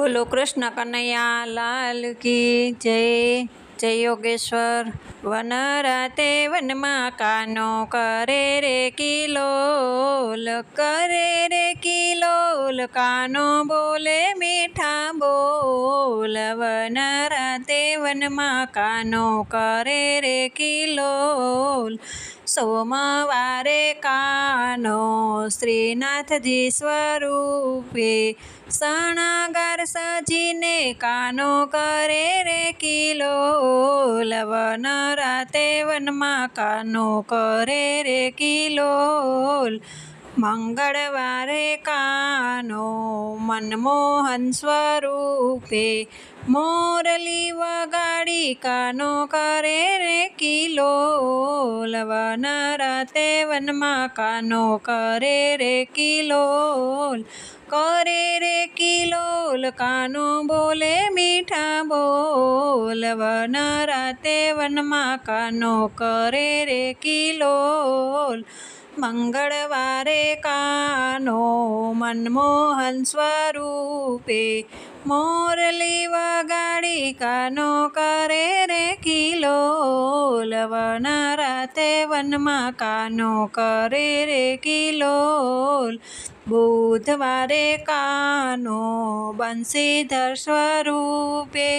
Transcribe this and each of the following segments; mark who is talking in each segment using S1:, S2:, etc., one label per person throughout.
S1: બોલો કૃષ્ણ કનૈયા લાલ કી જય જય યોગેશ્વર। વન રાતે વનમાં કાનો કરે રે કિલોલ, કરે રે કિલોલ, કાનો બોલે મીઠા બોલ। વન રાતે વનમાં કાનો કરે રે કિલોલ, સોમવારે કાનો શ્રીનાથજી સ્વરૂપે શણગાર સજીને કાનો કરે રે કિલોલ। વન રાતે વનમાં કાનો કરે રે કિલોલ, મંગળવારે કાનો મનમોહન સ્વરૂપે મોરલી વગાડી કાનો કરે રે કિલોલ। વન રાતે વનમાં કાનો કરે રે કિલોલ, કરે રે કિલોલ, કાનો બોલે મીઠા બોલ। વન રાતે વનમાં કાનો કરે રે કિલોલ, મંગળવારે કાનો મનમોહન સ્વરૂપે મોરલી વગાડી કાનો કરે રે કિલોલ। વન રાતે વનમાં કાનો કરે રે કિલોલ, બુધવારે કાનો બંસીધર સ્વરૂપે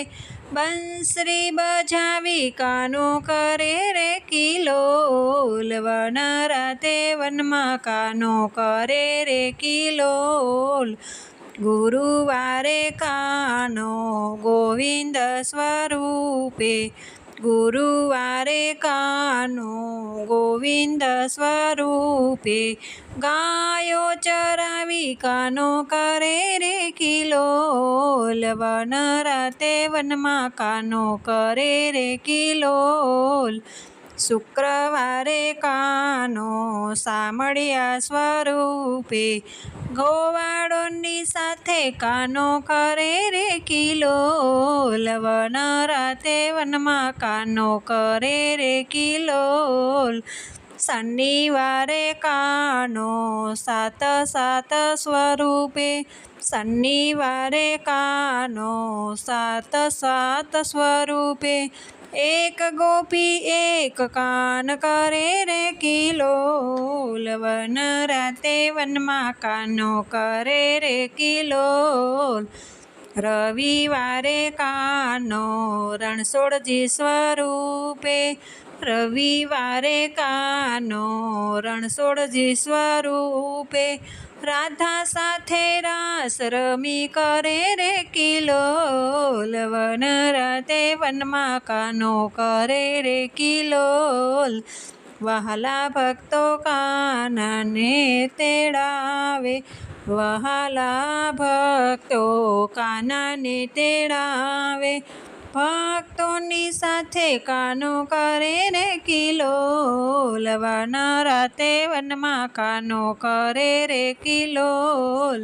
S1: બંસરી બજાવી કાનો કરે રે કિલોલ। વન રાતે વનમાં કાનો કરે રે કિલોલ, ગુરુવારે કાનો ગોવિંદ સ્વરૂપે ગુરુવારે કાનો ગોવિંદ સ્વરૂપે ગાયો ચરાવી કાનો કરે રે કિલોલ। વન રાતે વનમાં કાનો કરે રે કિલોલ, શુક્રવારે કાનો શામળિયા સ્વરૂપે ગોવાળોની સાથે કાનો કરે રે કિલોલ। વન રાતે વનમાં કાનો કરે રે કિલોલ, શનિવારે કાનો સાત સાત સ્વરૂપે શનિવારે કાનો સાત સાત સ્વરૂપે એક ગોપી એક કાન કરે રે કિલોલ। વન રાતે વનમાં કાનો કરે રે કિલોલ, રવિવારે કાનો રણછોડજી સ્વરૂપે રવિવારે કાનો રણછોડજી સ્વરૂપે રાધા સાથે રાસ રમી કરે રે કિલોલ। વન રાતે વનમાં કાનો કરે રે કિલોલ, વહાલા ભક્તો કાનાને તેડાવે વહાલા ભક્તો કાનાને તેડાવે, ભક્તોની સાથે કાનો કરે રે કિલોલ। વન રાતે વનમાં કાનો કરે રે કિલોલ।